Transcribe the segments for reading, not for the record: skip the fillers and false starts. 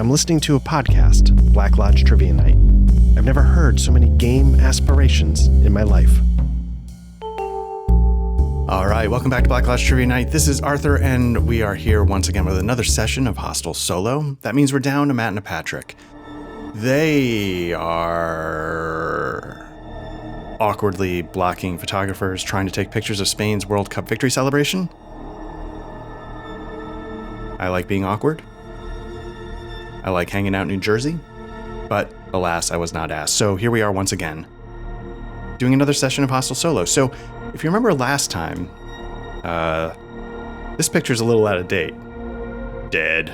I'm listening to a podcast, Black Lodge Trivia Night. I've never heard so many game aspirations in my life. All right, welcome back to Black Lodge Trivia Night. This is Arthur, and we are here once again with another session of Hostile Solo. That means we're down to Matt and Patrick. They are awkwardly blocking photographers trying to take pictures of Spain's World Cup victory celebration. I like being awkward. I like hanging out in New Jersey. But alas, I was not asked. So here we are once again, doing another session of Hostile Solo. So if you remember last time, this picture's a little out of date. Dead.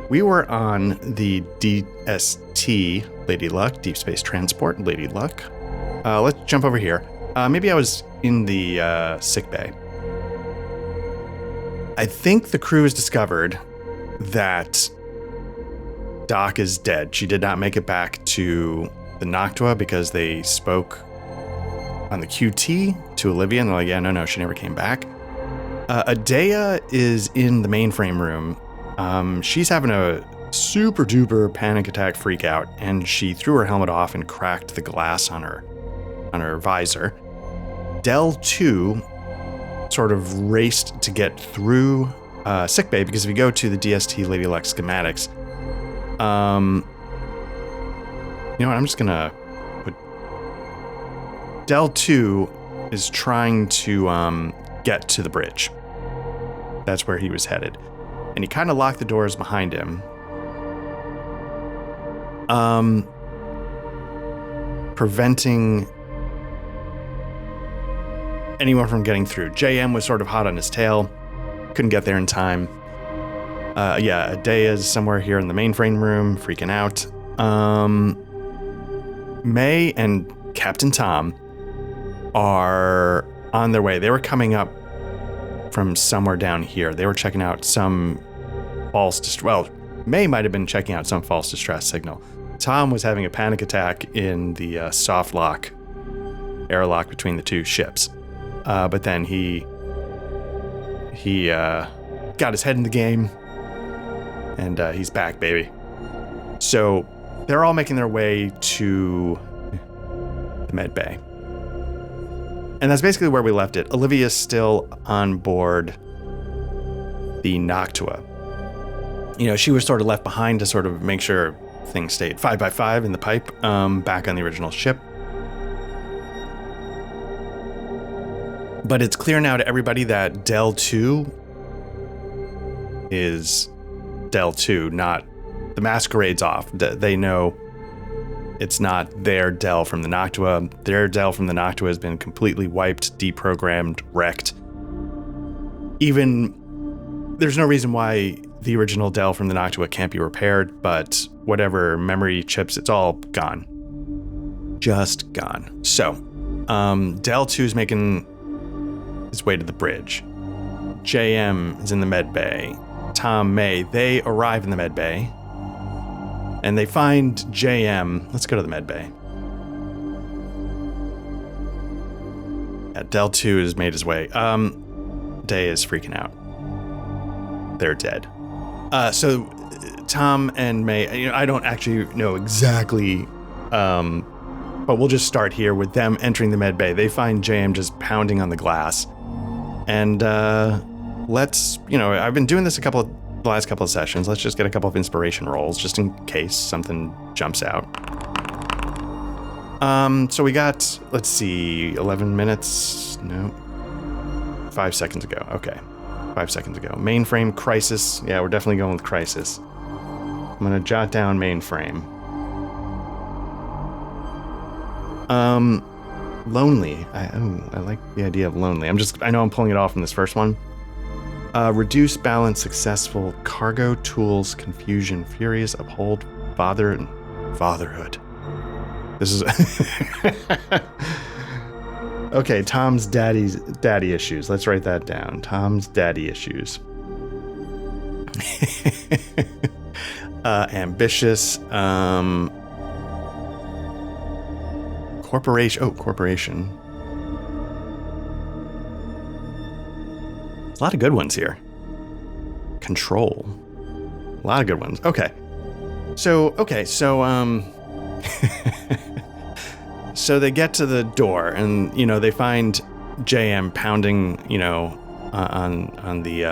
We were on the DST, Lady Luck, Deep Space Transport, Lady Luck. Let's jump over here. Maybe I was in the sick bay. I think the crew has discovered that Doc is dead. She did not make it back to the Noctua because they spoke on the QT to Olivia, and they're like, yeah, no, she never came back. Adea is in the mainframe room. She's having a super duper panic attack freak out, and she threw her helmet off and cracked the glass on her visor. Del 2 sort of raced to get through sickbay, because if you go to the DST Lady Luck schematics, you know what, I'm just gonna put Del 2 is trying to get to the bridge. That's where he was headed. And he kind of locked the doors behind him. Preventing anyone from getting through. JM was sort of hot on his tail. Couldn't get there in time. Adea's somewhere here in the mainframe room, freaking out. May and Captain Tom are on their way. They were coming up from somewhere down here. They were checking out some May might have been checking out some false distress signal. Tom was having a panic attack in the soft lock, airlock between the two ships. But then he got his head in the game, and he's back, baby. So they're all making their way to the med bay. And that's basically where we left it. Olivia's still on board the Noctua. You know, she was sort of left behind to sort of make sure things stayed 5x5 in the pipe, back on the original ship. But it's clear now to everybody that Del 2 is Del 2, not the Masquerade's off. They know it's not their Del from the Noctua. Their Del from the Noctua has been completely wiped, deprogrammed, wrecked. Even there's no reason why the original Del from the Noctua can't be repaired, but whatever memory chips, it's all gone. Just gone. So, Del 2 is making his way to the bridge. JM is in the med bay. Tom, May, they arrive in the med bay, and they find JM. Let's go to the med bay. Del 2 has made his way. Day is freaking out. They're dead. So Tom and May, I don't actually know exactly, but we'll just start here with them entering the med bay. They find JM just pounding on the glass. And I've been doing this the last couple of sessions. Let's just get a couple of inspiration rolls just in case something jumps out. So we got, let's see, 11 minutes. No, 5 seconds ago. Okay, 5 seconds ago. Mainframe crisis. Yeah, we're definitely going with crisis. I'm gonna jot down mainframe. Lonely. I like the idea of lonely. I know I'm pulling it off from this first one. Reduce balance, successful, cargo, tools, confusion, furious, uphold, fatherhood. This is okay. Tom's daddy issues. Let's write that down. Tom's daddy issues. Ambitious. Corporation. There's a lot of good ones here. Control. A lot of good ones. Okay. So so they get to the door and, they find JM pounding, on the,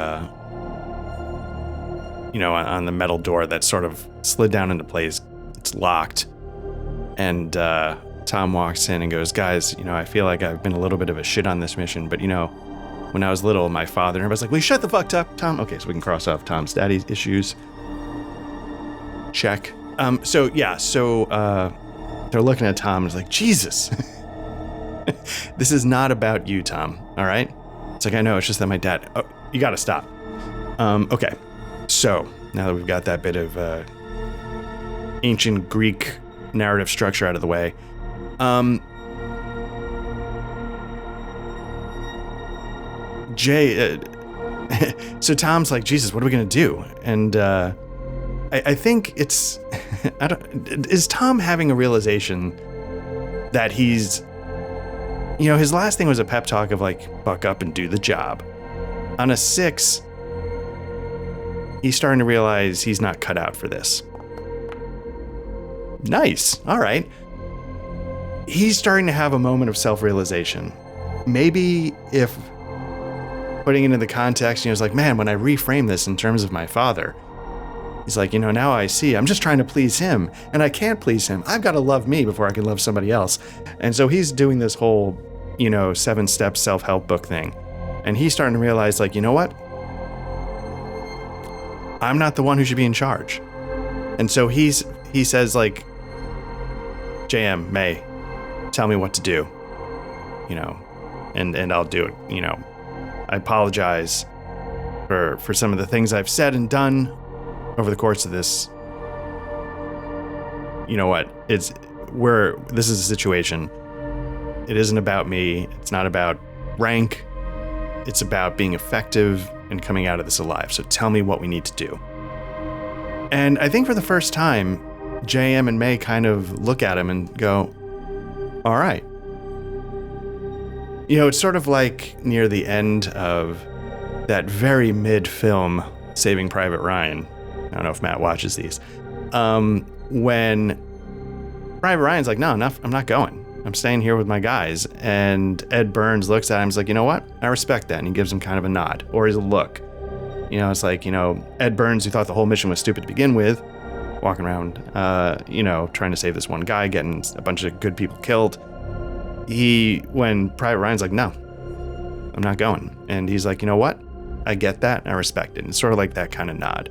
on the metal door that sort of slid down into place. It's locked. And Tom walks in and goes, guys, I feel like I've been a little bit of a shit on this mission, but, when I was little, my father, and everybody's like, will you shut the fuck up, Tom? Okay, so we can cross off Tom's daddy issues. Check. So they're looking at Tom and it's like, Jesus, this is not about you, Tom. All right. It's like, I know, it's just that my dad, you got to stop. Okay. So now that we've got that bit of ancient Greek narrative structure out of the way, so Tom's like, Jesus, what are we going to do? And, I think it's, is Tom having a realization that he's, his last thing was a pep talk of like, buck up and do the job. On a 6, he's starting to realize he's not cut out for this. Nice. All right. He's starting to have a moment of self-realization. Maybe if putting it into the context, it's like, man, when I reframe this in terms of my father, he's like, now I see, I'm just trying to please him, and I can't please him. I've got to love me before I can love somebody else. And so he's doing this whole, 7-step self-help book thing. And he's starting to realize, like, you know what? I'm not the one who should be in charge. And so he says, like, JM, May, tell me what to do, and I'll do it. I apologize for some of the things I've said and done over the course of this. You know what? This is a situation. It isn't about me. It's not about rank. It's about being effective and coming out of this alive. So tell me what we need to do. And I think for the first time, JM and May kind of look at him and go, all right. It's sort of like near the end of that very mid-film Saving Private Ryan. I don't know if Matt watches these. When Private Ryan's like, no, enough, I'm not going. I'm staying here with my guys. And Ed Burns looks at him and is like, you know what? I respect that. And he gives him kind of a nod or a look. It's like, Ed Burns, who thought the whole mission was stupid to begin with, walking around, trying to save this one guy, getting a bunch of good people killed. When Private Ryan's like, no, I'm not going. And he's like, you know what? I get that. And I respect it. And it's sort of like that kind of nod.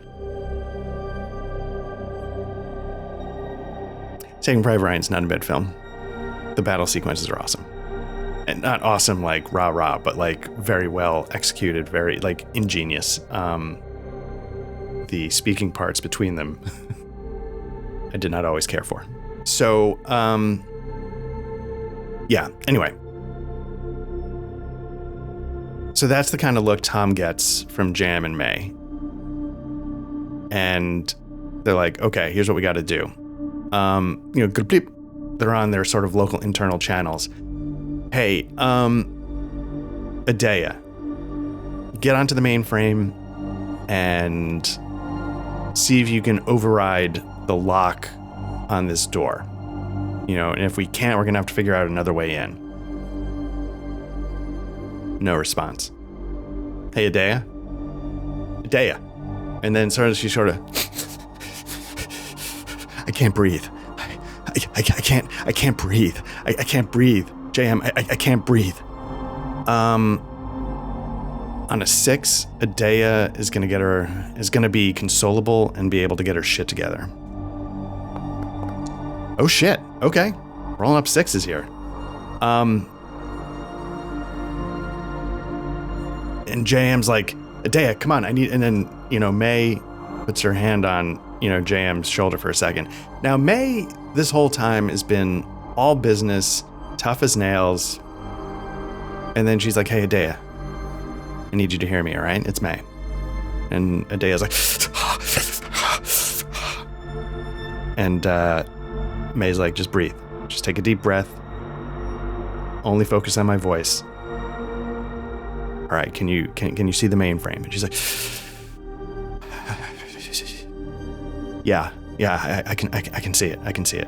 Saving Private Ryan's not a bad film. The battle sequences are awesome. And not awesome like rah-rah, but like very well executed, very like ingenious. The speaking parts between them, I did not always care for. So, yeah, anyway. So that's the kind of look Tom gets from Jam and May. And they're like, okay, here's what we got to do. They're on their sort of local internal channels. Hey, Adea, get onto the mainframe and see if you can override the lock on this door. And if we can't, we're going to have to figure out another way in. No response. Hey, Adea. And then she sort of, I can't breathe. I can't breathe. I can't breathe. JM, I can't breathe. On a 6, Adea is going to be consolable and be able to get her shit together. Oh shit. Okay. Rolling up 6s here. And JM's like, Adea, come on, I need, and then, May puts her hand on, JM's shoulder for a second. Now, May, this whole time has been all business, tough as nails. And then she's like, hey, Adea, I need you to hear me, all right? It's May. And Adea's like, and May's like, just breathe. Just take a deep breath. Only focus on my voice. All right, can you see the mainframe? And she's like, Yeah, I can see it. I can see it.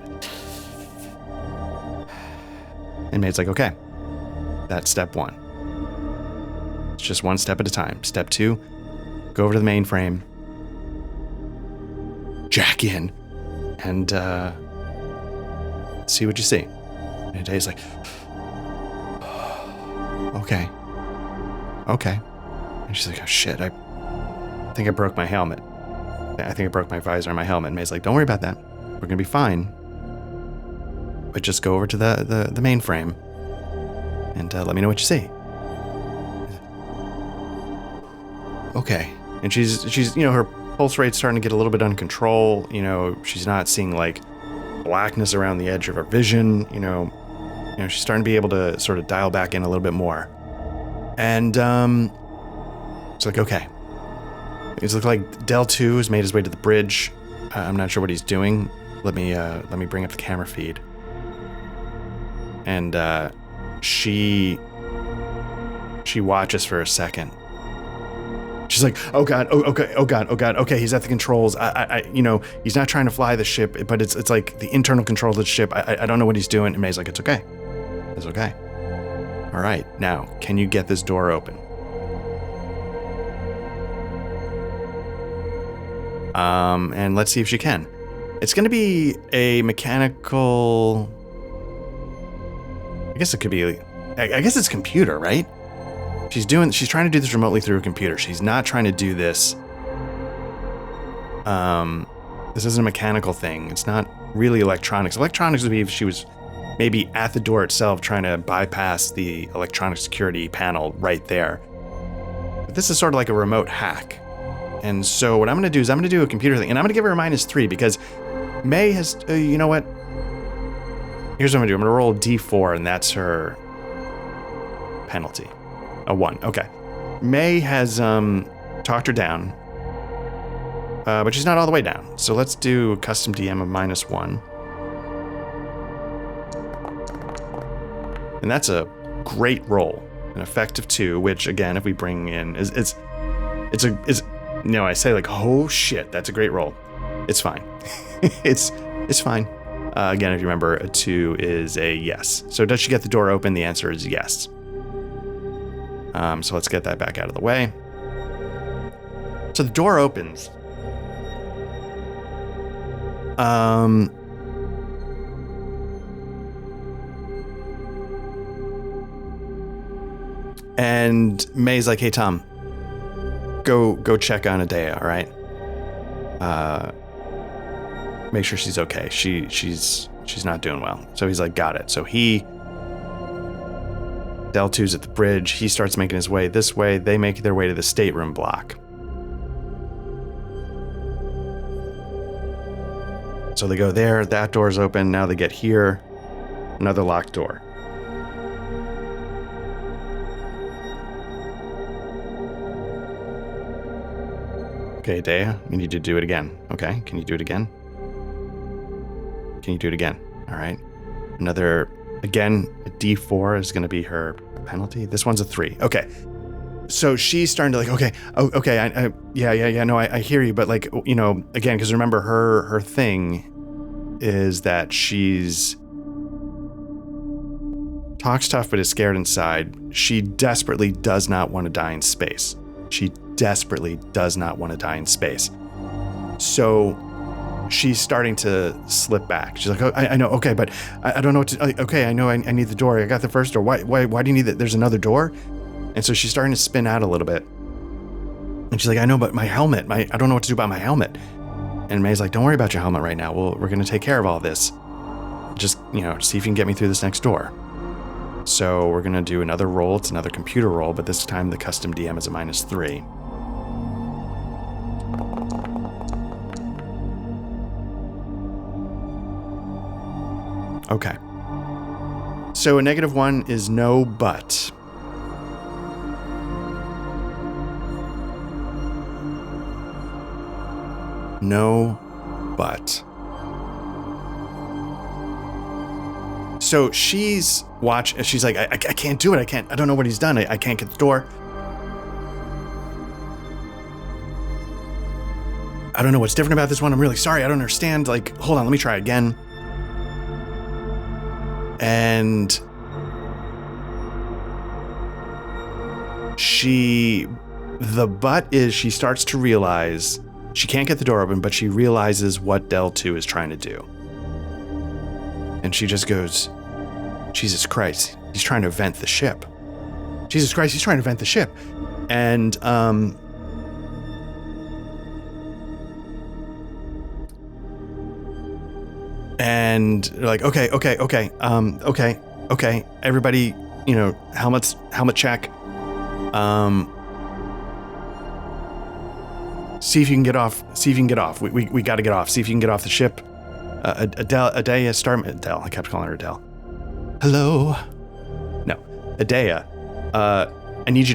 And May's like, okay, that's step 1. It's just one step at a time. Step 2, go over to the mainframe, jack in, and see what you see. And Dave's like, okay. And she's like, oh shit, I think I broke my helmet. I think I broke my visor on my helmet. And May's like, don't worry about that. We're gonna be fine. But just go over to the mainframe and let me know what you see. Okay. And she's her pulse rate's starting to get a little bit under control. She's not seeing like blackness around the edge of her vision. She's starting to be able to sort of dial back in a little bit more. And it's like, okay. It looks like Del 2 has made his way to the bridge. I'm not sure what he's doing. Let me bring up the camera feed. And she watches for a second. She's like, oh god, okay, he's at the controls. He's not trying to fly the ship, but it's like the internal control of the ship. I don't know what he's doing. And May's like, it's okay. It's okay. All right, now, can you get this door open? And let's see if she can. It's going to be a mechanical... I guess it could be... I guess it's computer, right? She's trying to do this remotely through a computer. She's not trying to do this... this isn't a mechanical thing. It's not really electronics. Electronics would be if she was maybe at the door itself trying to bypass the electronic security panel right there. But this is sort of like a remote hack. And so what I'm going to do is I'm going to do a computer thing, and I'm going to give her a -3 because May has, you know what? Here's what I'm going to do. I'm going to roll a D4, and that's her penalty. A 1. Okay. May has talked her down, but she's not all the way down. So let's do a custom DM of -1. And that's a great roll. An effective 2, which again, if we bring in, I say like, oh shit, that's a great roll. It's fine. it's fine. Again, if you remember, a 2 is a yes. So does she get the door open? The answer is yes. So let's get that back out of the way. So the door opens. And May's like, hey, Tom, go check on Adea, all right? Make sure she's okay. She's not doing well. So he's like, got it. So Del 2's at the bridge. He starts making his way this way. They make their way to the stateroom block. So they go there. That door's open. Now they get here. Another locked door. Okay, Dea, you need to do it again. Okay, can you do it again? Can you do it again? All right. Another, again, a D4 is going to be her penalty. This one's a 3. Okay. So she's starting to like, okay, I hear you, but like, again, because remember her thing is that she's talks tough but is scared inside. She desperately does not want to die in space. She desperately does not want to die in space. So she's starting to slip back. She's like, oh, I know, okay, but I don't know what to, okay, I know I need the door. I got the first door. Why do you need that? There's another door? And so she's starting to spin out a little bit. And she's like, I know, but my helmet, I don't know what to do about my helmet. And May's like, don't worry about your helmet right now. We're going to take care of all this. Just, see if you can get me through this next door. So we're going to do another roll. It's another computer roll, but this time the custom DM is a -3. Okay. So a -1 is no but. No but. So she's like, I can't do it. I don't know what he's done. I can't get the door. I don't know what's different about this one. I'm really sorry. I don't understand. Like, hold on, let me try again. And she starts to realize she can't get the door open, but she realizes what Del 2 is trying to do. And she just goes, Jesus Christ, he's trying to vent the ship. Jesus Christ, he's trying to vent the ship. And, and like, okay. Everybody, helmet check. See if you can get off. We got to get off. See if you can get off the ship. Adea, start. Adele. I kept calling her Adele. Hello. No, Adea. I need you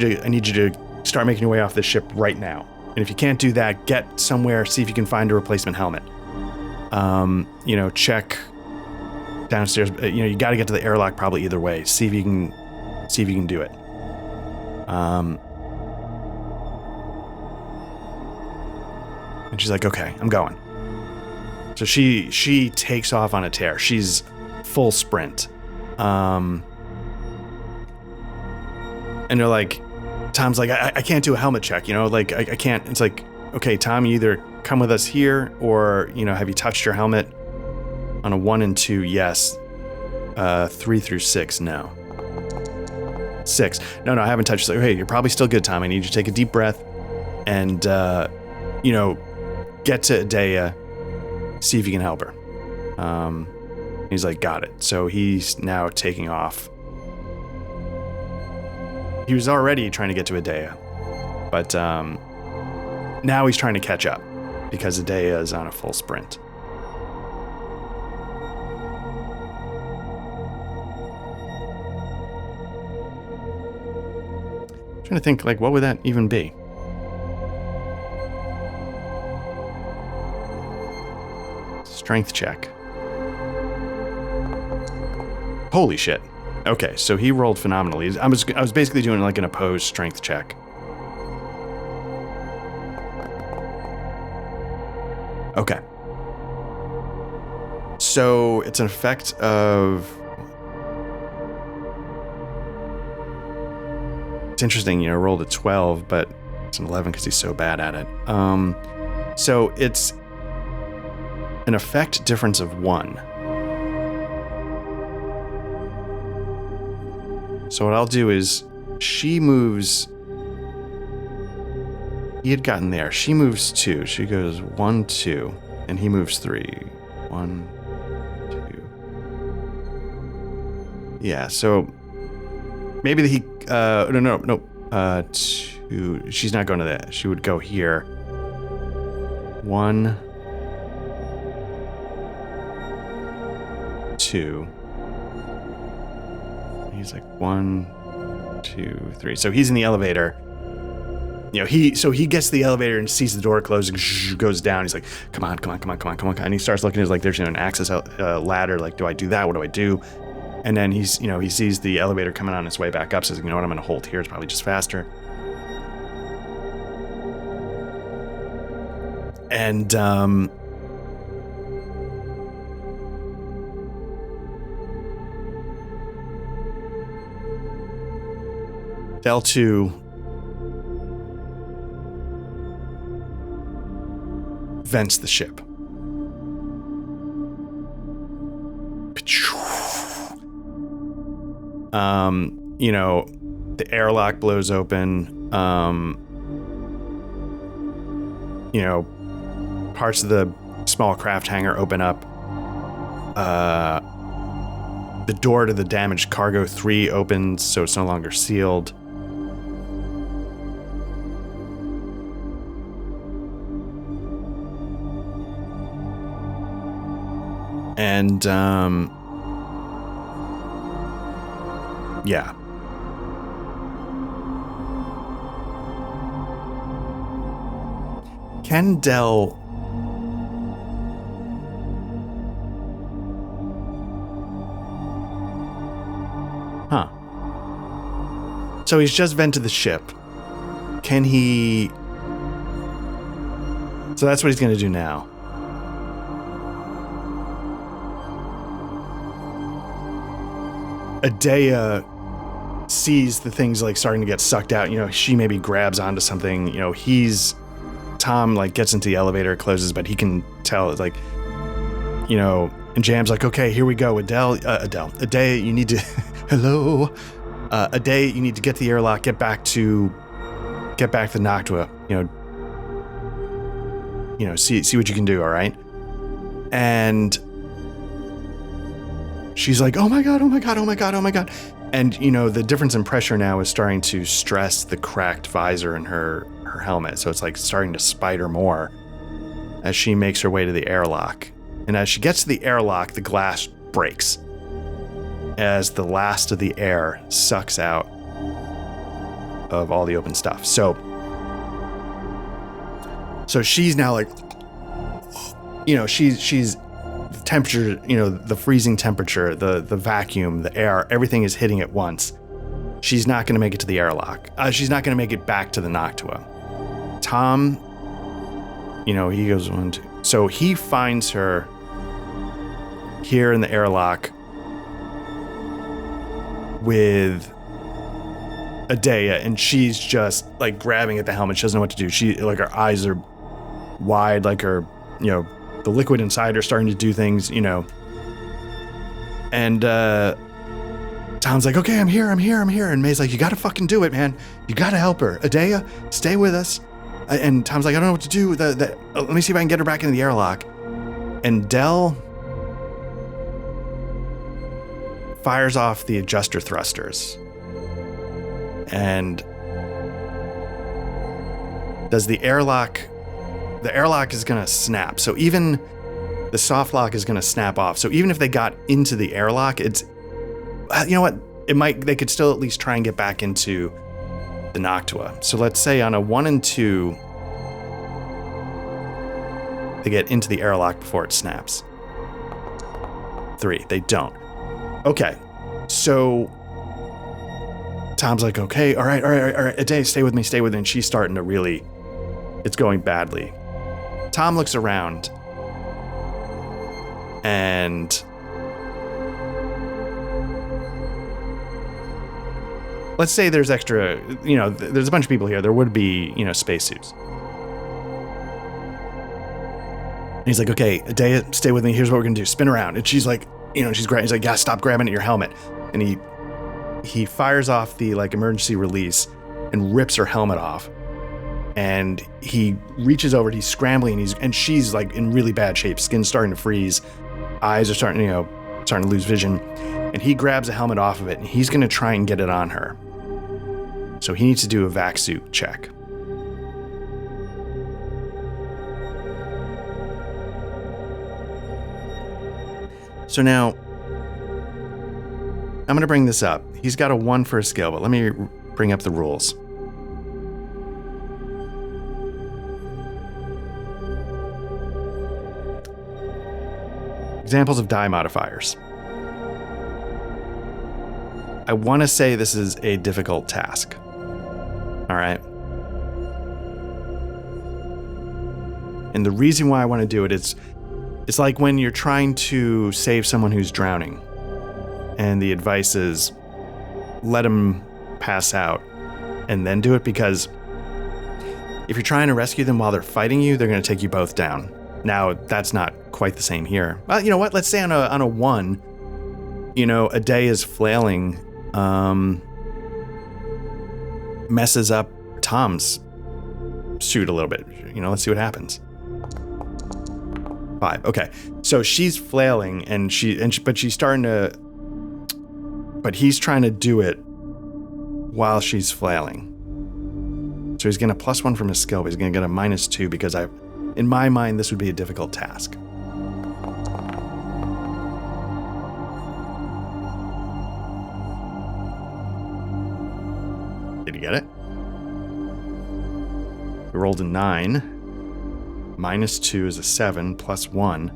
to start making your way off the ship right now. And if you can't do that, get somewhere. See if you can find a replacement helmet. Check downstairs. You got to get to the airlock probably either way. See if you can do it. And she's like, okay, I'm going. So she takes off on a tear. She's full sprint. And they're like, Tom's like, I can't do a helmet check, I can't. It's like, okay, Tom, you either come with us here or, have you touched your helmet? On a 1 and 2, yes. 3 through 6, no. 6. No, I haven't touched it. Hey, you're probably still good, Tom. I need you to take a deep breath and, get to Adea, see if you can help her. He's like, got it. So he's now taking off. He was already trying to get to Adea, but now he's trying to catch up because Adea is on a full sprint. I'm trying to think, what would that even be? Strength check. Holy shit. Okay, so he rolled phenomenally. I was basically doing an opposed strength check. Okay. So it's an effect of... It's interesting, rolled a 12, but it's an 11 because he's so bad at it. So it's an effect difference of 1. So what I'll do is, she moves... He had gotten there. She moves 2. She goes 1, 2, and he moves 3. 1, 2. Yeah, so maybe he... No. 2. She's not going to that. She would go here. 1, 2. He's like 1, 2, 3. So he's in the elevator. He gets to the elevator and sees the door closing, goes down. He's like, come on. And he starts looking at there's an access ladder. Like, do I do that? What do I do? And then he sees the elevator coming on its way back up. Says, you know what? I'm going to hold here. It's probably just faster. And, Del 2 vents the ship. The airlock blows open. Parts of the small craft hangar open up. The door to the damaged cargo 3 opens, so it's no longer sealed. And, yeah. Can Del... Huh. So he's just vented the ship. Can he... So that's what he's going to do now. Adea sees the things like starting to get sucked out. You know, she maybe grabs onto something. You know, Tom like gets into the elevator, closes, but he can tell it's like, you know, and Jam's like, okay, here we go. Adea, you need to, hello. Adea, you need to get to the airlock, get back to the Noctua, see what you can do, all right? And she's like, oh my God. And, you know, the difference in pressure now is starting to stress the cracked visor in her helmet. So it's like starting to spider more as she makes her way to the airlock. And as she gets to the airlock, the glass breaks as the last of the air sucks out of all the open stuff. So she's now like, you know, she's temperature, you know, the freezing temperature, the vacuum, the air, everything is hitting at once. She's not going to make it to the airlock. She's not going to make it back to the Noctua. Tom, you know, he goes 1, 2. So he finds her here in the airlock with Adea, and she's just like grabbing at the helmet. She doesn't know what to do. She, like, her eyes are wide, like her, you know, the liquid inside her starting to do things, you know. And Tom's like, okay, I'm here. And May's like, you gotta fucking do it, man. You gotta help her. Adea, stay with us. And Tom's like, I don't know what to do. Let me see if I can get her back into the airlock. And Del fires off the adjuster thrusters. And does the airlock is going to snap. So even the soft lock is going to snap off. So even if they got into the airlock, it's, you know what? They could still at least try and get back into the Noctua. So let's say on a 1 and 2, they get into the airlock before it snaps. 3, they don't. Okay. So Tom's like, okay, all right. Adea, stay with me. And she's starting to really, it's going badly. Tom looks around and let's say there's extra, you know, there's a bunch of people here. There would be, you know, spacesuits. And he's like, okay, Adea, stay with me. Here's what we're going to do. Spin around. And she's like, you know, he's like, yeah, stop grabbing at your helmet. And he fires off the like emergency release and rips her helmet off. And he reaches over, he's scrambling, and she's like in really bad shape. Skin's starting to freeze, eyes are starting to lose vision. And he grabs a helmet off of it, and he's going to try and get it on her. So he needs to do a vac suit check. So now, I'm going to bring this up. He's got a 1 for a skill, but let me bring up the rules. Examples of die modifiers. I want to say this is a difficult task. All right. And the reason why I want to do it is, it's like when you're trying to save someone who's drowning, and the advice is let them pass out and then do it, because if you're trying to rescue them while they're fighting you, they're going to take you both down. Now, that's not quite the same here. Well, you know what? Let's say on a 1, you know, Adea is flailing, messes up Tom's suit a little bit. You know, let's see what happens. 5. Okay. So she's flailing but she's starting to, but he's trying to do it while she's flailing. So he's getting a +1 from his skill, but he's going to get a -2 because in my mind, this would be a difficult task. Did you get it? We rolled a 9. -2 is a 7, +1.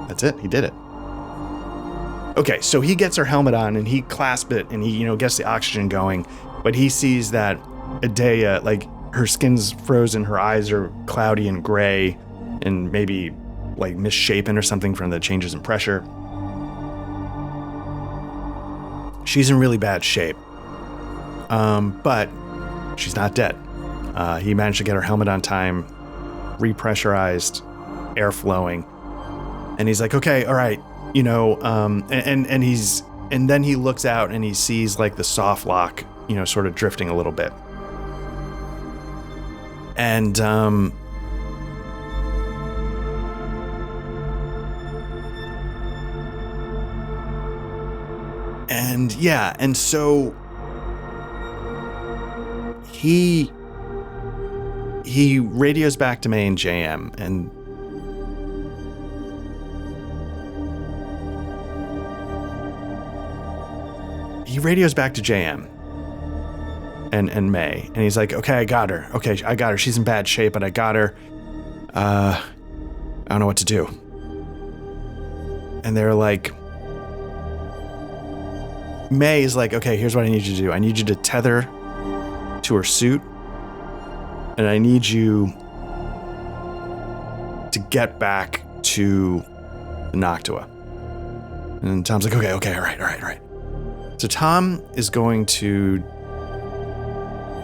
That's it. He did it. Okay, so he gets her helmet on and he clasps it and he, you know, gets the oxygen going, but he sees that Adea, like, her skin's frozen, her eyes are cloudy and gray and maybe like misshapen or something from the changes in pressure. She's in really bad shape. But she's not dead. He managed to get her helmet on time, repressurized, air flowing. And he's like, okay, all right, and then he looks out and he sees like the soft lock, sort of drifting a little bit. And so he radios back to May and JM, and he radios back to JM and May, and he's like, okay, I got her. She's in bad shape, but I got her. I don't know what to do. And they're like, May is like, okay, here's what I need you to do. I need you to tether to her suit, and I need you to get back to the Noctua. And Tom's like, okay, all right. So Tom is going to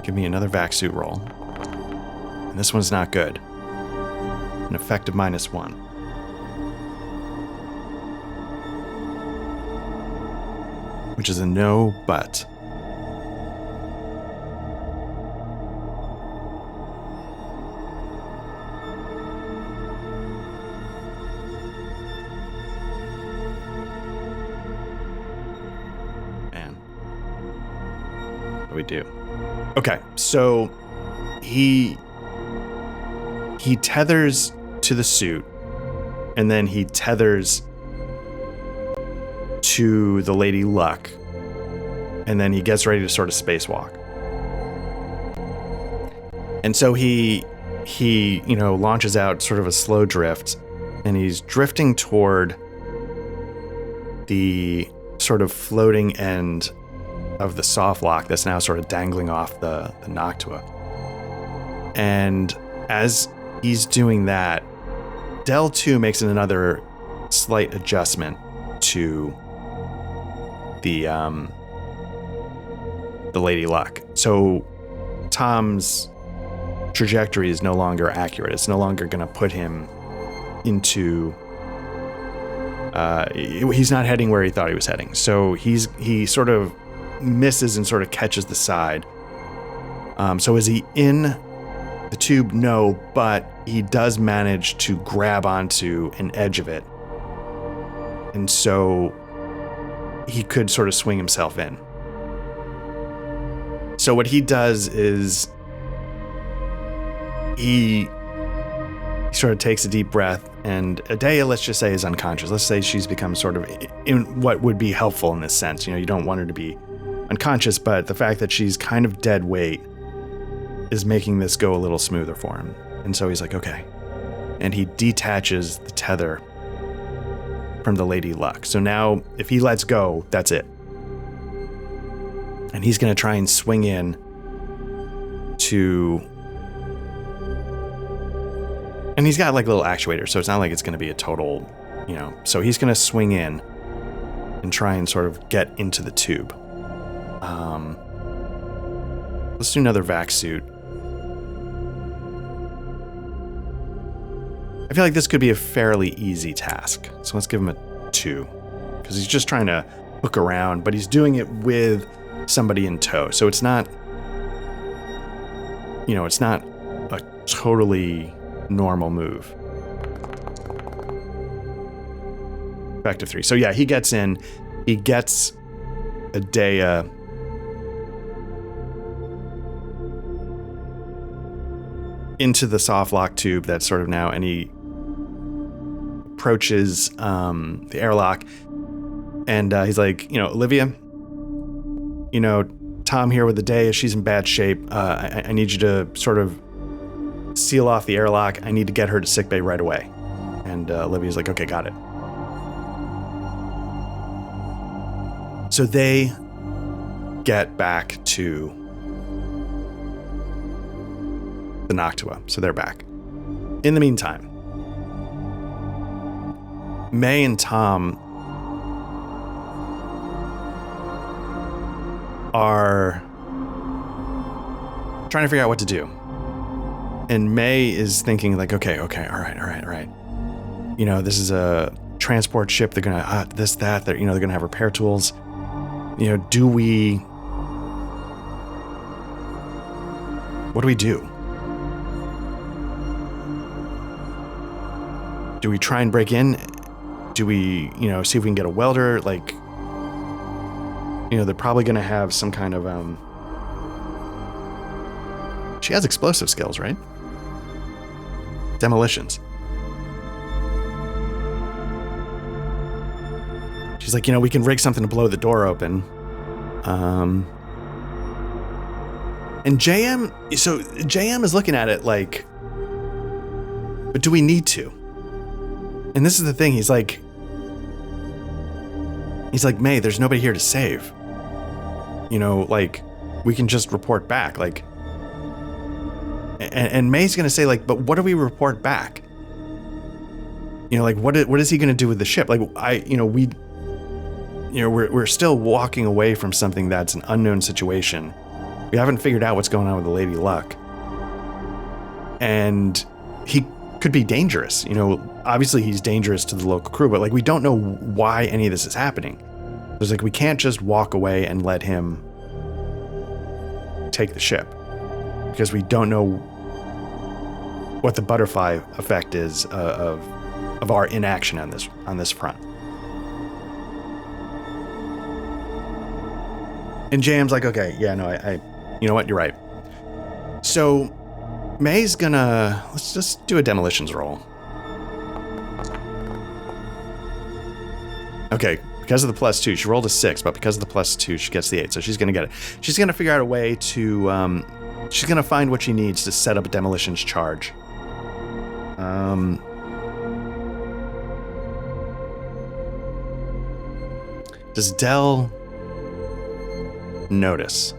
give me another vac suit roll. And this one's not good. An effective -1. Which is a no, but. Man. What do we do? Okay, so he tethers to the suit, and then he tethers to the Lady Luck, and then he gets ready to sort of spacewalk. And so he launches out sort of a slow drift, and he's drifting toward the sort of floating end of the soft lock that's now sort of dangling off the Noctua. And as he's doing that, Del 2 makes another slight adjustment to the Lady Luck. So Tom's trajectory is no longer accurate. It's no longer going to put him into he's not heading where he thought he was heading. So he sort of misses and sort of catches the side. So is he in the tube? No, but he does manage to grab onto an edge of it. And so he could sort of swing himself in. So what he does is he sort of takes a deep breath, and Adea, let's just say, is unconscious. Let's say she's become sort of in what would be helpful in this sense. You don't want her to be unconscious, but the fact that she's kind of dead weight is making this go a little smoother for him. And so he's like, okay. And he detaches the tether from the Lady Luck. So now if he lets go, that's it. And he's going to try and swing in to... And he's got like little actuators, so it's not like it's going to be a total, So he's going to swing in and try and sort of get into the tube. Let's do another vac suit. I feel like this could be a fairly easy task. So let's give him a 2. Because he's just trying to hook around, but he's doing it with somebody in tow. So it's not, it's not a totally normal move. Effective 3. So yeah, he gets in. He gets Adea into the soft lock tube that's sort of now, and he approaches the airlock, and he's like, Olivia, Tom here with Adea, she's in bad shape. I need you to sort of seal off the airlock. I need to get her to sickbay right away. And Olivia's like, okay, got it. So they get back to the Noctua. So they're back. In the meantime, May and Tom are trying to figure out what to do. And May is thinking like, okay, all right. You know, this is a transport ship. They're gonna they're gonna have repair tools. You know, what do we do? Do we try and break in? Do we, see if we can get a welder? Like, they're probably gonna have some kind of she has explosive skills, right? Demolitions. She's like, we can rig something to blow the door open. And JM is looking at it like, but do we need to? And this is the thing, he's like, May, there's nobody here to save. Like, we can just report back, like, and May's gonna say, like, but what do we report back? Like, what is he gonna do with the ship? Like, we're still walking away from something that's an unknown situation. We haven't figured out what's going on with the Lady Luck. And he could be dangerous. Obviously he's dangerous to the local crew, but like, we don't know why any of this is happening. There's like, we can't just walk away and let him take the ship, because we don't know what the butterfly effect is of our inaction on this front. And JM's like, okay, yeah, no, I you know what, you're right. So May's gonna, let's just do a demolitions roll. Okay, because of the +2, she rolled a 6, but because of the +2, she gets the 8, so she's gonna get it. She's gonna figure out a way to, she's gonna find what she needs to set up a demolitions charge. Does Dell notice?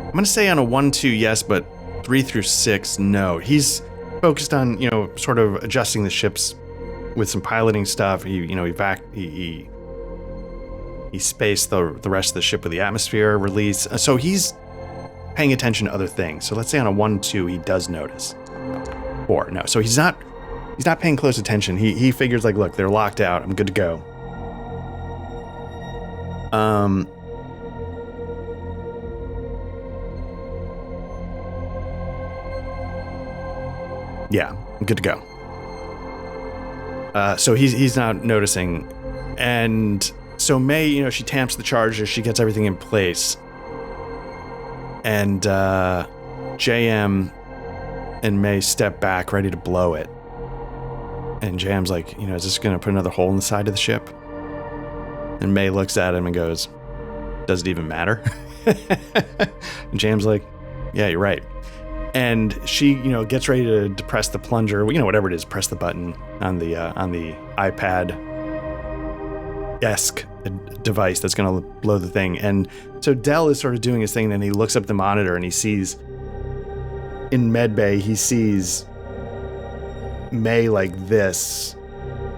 I'm going to say on a 1-2, yes, but 3 through 6, no. He's focused on, sort of adjusting the ships with some piloting stuff. He spaced the rest of the ship with the atmosphere release. So he's paying attention to other things. So let's say on a 1-2, he does notice. 4, no. So he's not paying close attention. He figures like, look, they're locked out. I'm good to go. Yeah, I'm good to go. So he's not noticing. And so May, she tamps the charger, she gets everything in place. And JM and May step back, ready to blow it. And JM's like, is this going to put another hole in the side of the ship? And May looks at him and goes, does it even matter? And JM's like, yeah, you're right. And she, gets ready to depress the plunger, whatever it is, press the button on the iPad-esque device that's going to blow the thing. And so Dell is sort of doing his thing, and then he looks up the monitor and he sees, in medbay, he sees May like this.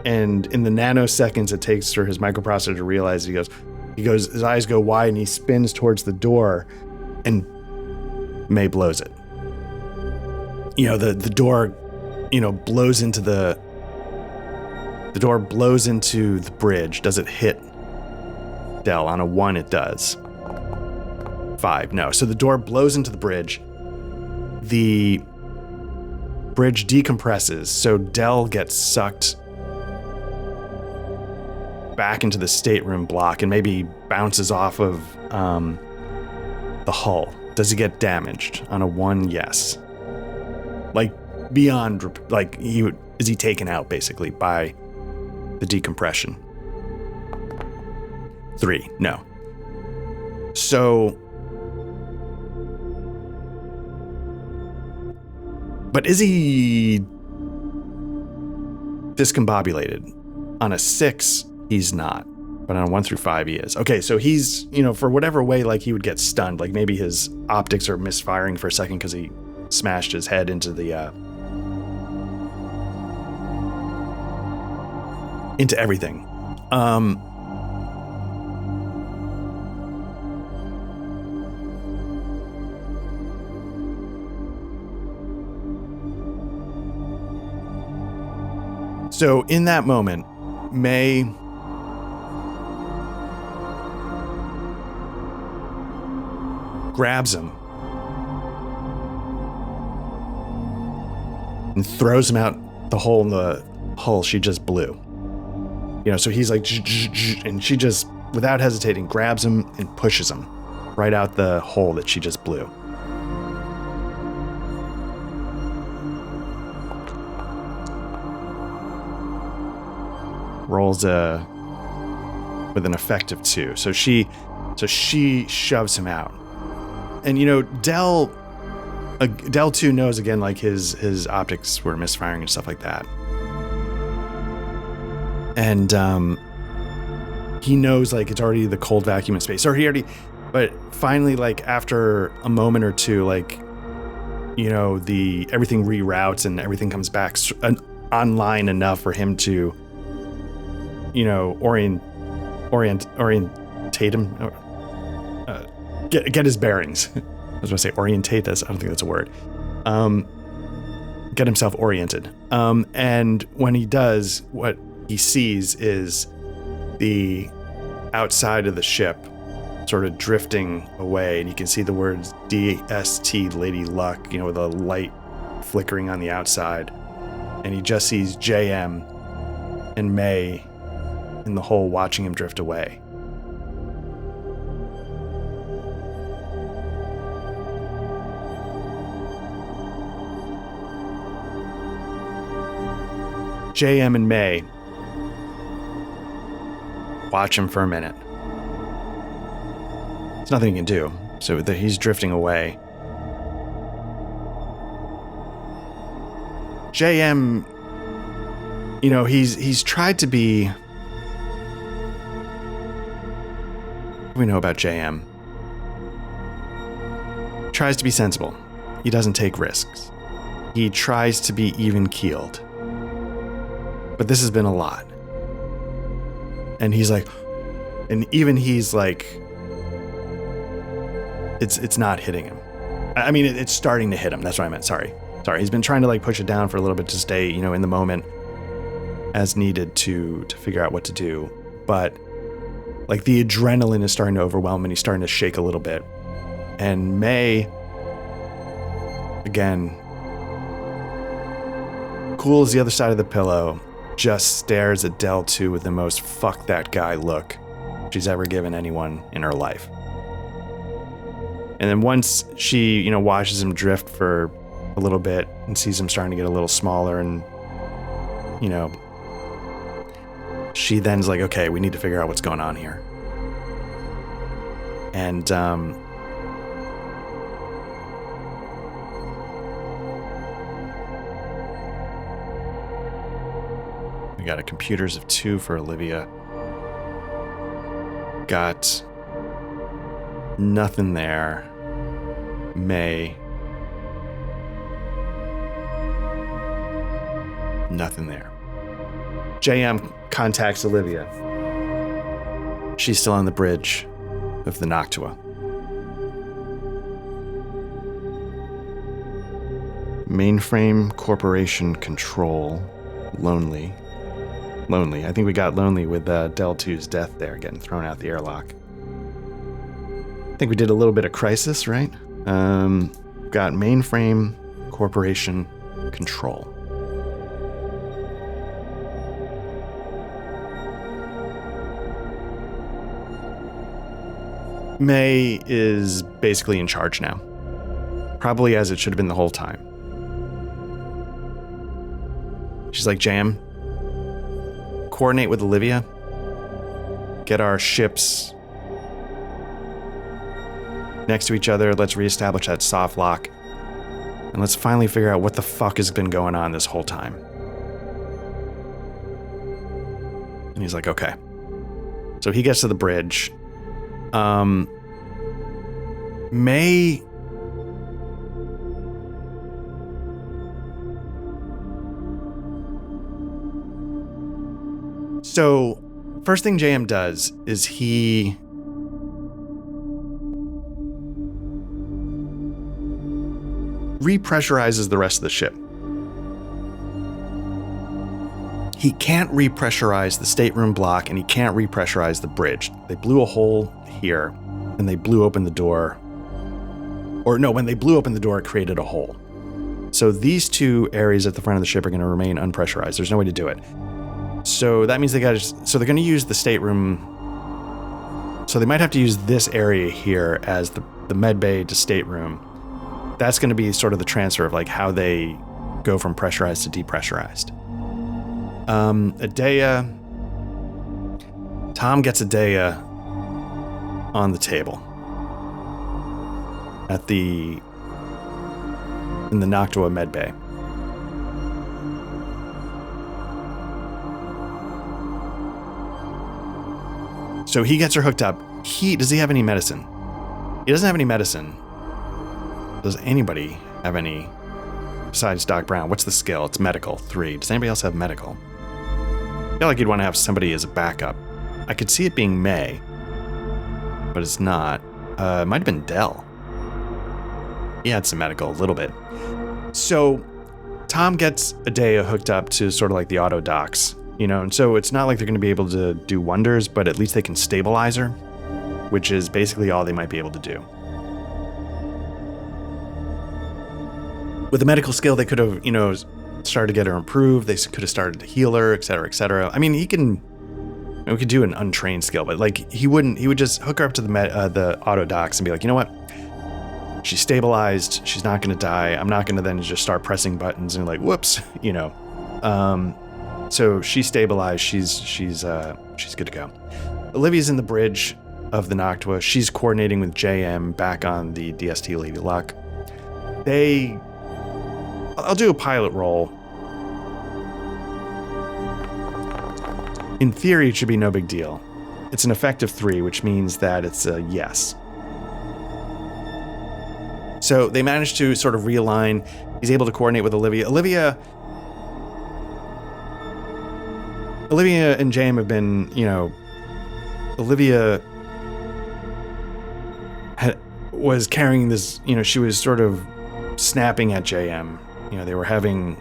And in the nanoseconds it takes for his microprocessor to realize, he goes, his eyes go wide and he spins towards the door, and May blows it. The door, blows into the door blows into the bridge. Does it hit Dell? On a 1, it does. 5, no. So the door blows into the bridge. The bridge decompresses, so Dell gets sucked back into the stateroom block and maybe bounces off of the hull. Does he get damaged? On a 1, yes. Like, beyond, like, is he taken out, basically, by the decompression? 3, no. So, but is he discombobulated? On a 6, he's not. But on 1 through 5, he is. Okay, so he's, for whatever way, like, he would get stunned. Like, maybe his optics are misfiring for a second because he smashed his head into the, into everything. So in that moment, May grabs him and throws him out the hole in the hull she just blew. So he's like, and she just, without hesitating, grabs him and pushes him right out the hole that she just blew. Rolls with an effective 2. So she shoves him out. And Del 2 knows again, like his optics were misfiring and stuff like that. And he knows like it's already the cold vacuum in space. But finally, like after a moment or two, like everything reroutes and everything comes back online enough for him to orientate him, get his bearings. I was going to say orientate this. I don't think that's a word. Get himself oriented. And when he does, what he sees is the outside of the ship sort of drifting away, and you can see the words DST Lady Luck, with a light flickering on the outside. And he just sees JM and May in the hole watching him drift away. JM and May watch him for a minute. There's nothing he can do, so he's drifting away. JM, he's tried to be... What do we know about JM? Tries to be sensible. He doesn't take risks. He tries to be even-keeled. But this has been a lot. And he's like, it's not hitting him. I mean, it's starting to hit him. That's what I meant. Sorry. He's been trying to like push it down for a little bit to stay, in the moment as needed to figure out what to do. But like the adrenaline is starting to overwhelm and he's starting to shake a little bit. And May, again, cool as the other side of the pillow, just stares at Del 2 with the most fuck that guy look she's ever given anyone in her life. And then once she, watches him drift for a little bit and sees him starting to get a little smaller and, she then's like, okay, we need to figure out what's going on here. And, we got a computers of 2 for Olivia. Got nothing there. May. Nothing there. JM contacts Olivia. She's still on the bridge of the Noctua. Mainframe Corporation Control. Lonely. I think we got lonely with Del 2's death there, getting thrown out the airlock. I think we did a little bit of Crisis, right? Got Mainframe Corporation Control. May is basically in charge now. Probably as it should have been the whole time. She's like, Jam, coordinate with Olivia. Get our ships next to each other. Let's reestablish that soft lock. And let's finally figure out what the fuck has been going on this whole time. And he's like, okay. So he gets to the bridge. May... So, first thing JM does is he repressurizes the rest of the ship. He can't repressurize the stateroom block, and he can't repressurize the bridge. They blew a hole here, and they blew open the door. Or no, when they blew open the door, it created a hole. So these two areas at the front of the ship are going to remain unpressurized. There's no way to do it. So that means they're going to use the stateroom. So they might have to use this area here as the med bay to stateroom. That's going to be sort of the transfer of like how they go from pressurized to depressurized. Adea. Tom gets Adea on the table in the Noctua med bay. So he gets her hooked up. Does he have any medicine? He doesn't have any medicine. Does anybody have any besides Doc Brown? What's the skill? It's medical, 3. Does anybody else have medical? I feel like you'd want to have somebody as a backup. I could see it being May, but it's not. It might have been Dell. He had some medical, a little bit. So Tom gets Adea hooked up to sort of like the auto docks, and so it's not like they're going to be able to do wonders, but at least they can stabilize her, which is basically all they might be able to do. With the medical skill, they could have, started to get her improved. They could have started to heal her, et cetera, et cetera. I mean, we could do an untrained skill, but like he would just hook her up to the auto docks and be like, you know what? She's stabilized. She's not going to die. I'm not going to then just start pressing buttons and like, whoops, So she's stabilized. She's good to go. Olivia's in the bridge of the Noctua. She's coordinating with JM back on the DST Lady Luck. I'll do a pilot roll. In theory, it should be no big deal. It's an effective 3, which means that it's a yes. So they managed to sort of realign. He's able to coordinate with Olivia. Olivia and JM have been, Olivia was carrying this, she was sort of snapping at JM. They were having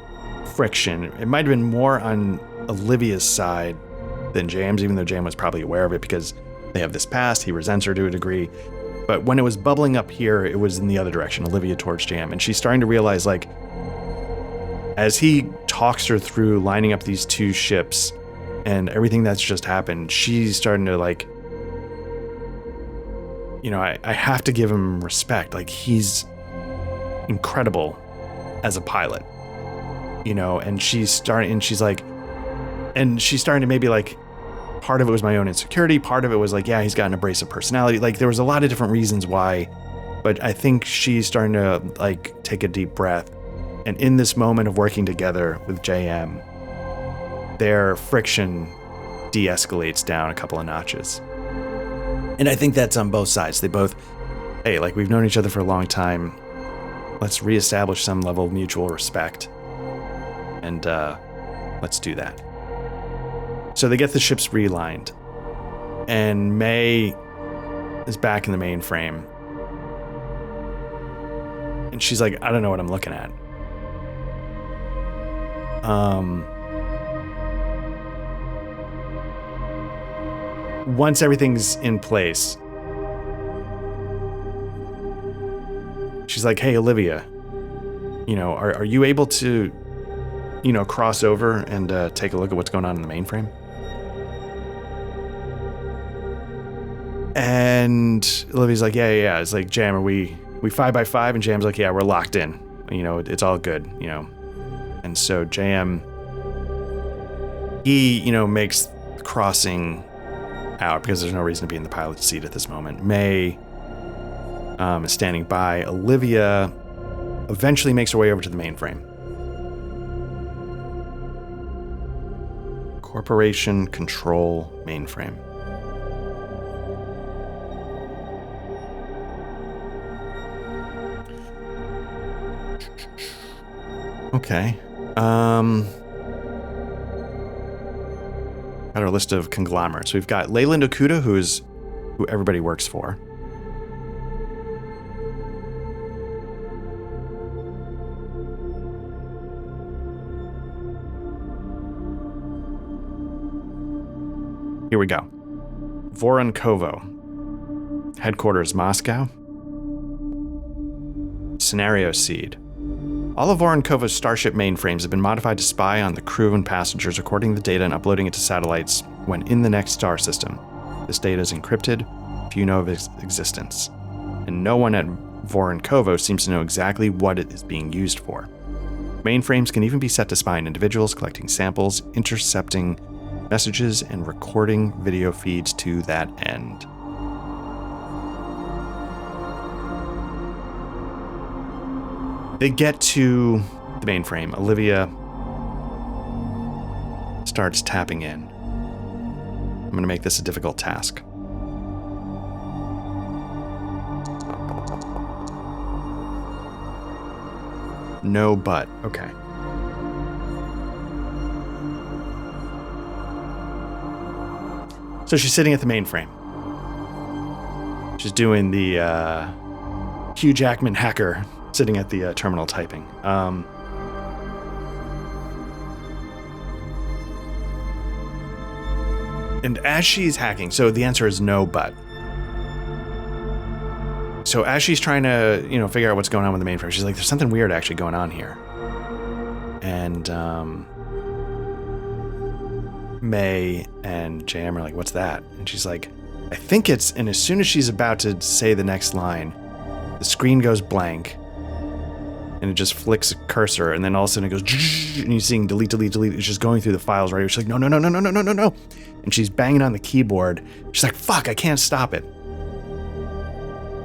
friction. It might have been more on Olivia's side than JM's, even though JM was probably aware of it because they have this past. He resents her to a degree. But when it was bubbling up here, it was in the other direction, Olivia towards JM. And she's starting to realize, like, as he talks her through lining up these two ships and everything that's just happened, she's starting to, like, I have to give him respect. Like, he's incredible as a pilot, and she's starting to maybe, like, part of it was my own insecurity. Part of it was like, yeah, he's got an abrasive personality. Like, there was a lot of different reasons why, but I think she's starting to, like, take a deep breath. And in this moment of working together with JM, their friction de-escalates down a couple of notches. And I think that's on both sides. They both, hey, like, we've known each other for a long time. Let's reestablish some level of mutual respect. And let's do that. So they get the ships realigned, and May is back in the mainframe. And she's like, I don't know what I'm looking at. Once everything's in place, she's like, hey, Olivia, are you able to, cross over and take a look at what's going on in the mainframe? And Olivia's like, yeah. It's like, Jam, are we 5x5? And Jam's like, yeah, we're locked in. It's all good, And so Jam, he, makes crossing out because there's no reason to be in the pilot's seat at this moment. May is standing by. Olivia eventually makes her way over to the mainframe. Corporation Control Mainframe. Okay. Got our list of conglomerates. We've got Leyland Okuda, who everybody works for. Here we go. Voronkovo. Headquarters Moscow. Scenario Seed. All of Voronkovo's starship mainframes have been modified to spy on the crew and passengers, recording the data and uploading it to satellites when in the next star system. This data is encrypted, few know of its existence, and no one at Voronkovo seems to know exactly what it is being used for. Mainframes can even be set to spy on individuals, collecting samples, intercepting messages, and recording video feeds to that end. They get to the mainframe. Olivia starts tapping in. I'm going to make this a difficult task. No but. Okay. So she's sitting at the mainframe. She's doing the Hugh Jackman hacker sitting at the terminal typing. And as she's hacking, so the answer is no but. So as she's trying to, figure out what's going on with the mainframe, she's like, there's something weird actually going on here. And May and JM are like, what's that? And she's like, I think it's, and as soon as she's about to say the next line, the screen goes blank and it just flicks a cursor, and then all of a sudden it goes, and you're seeing delete, delete, delete. It's just going through the files right here. She's like, no. And she's banging on the keyboard. She's like, fuck, I can't stop it.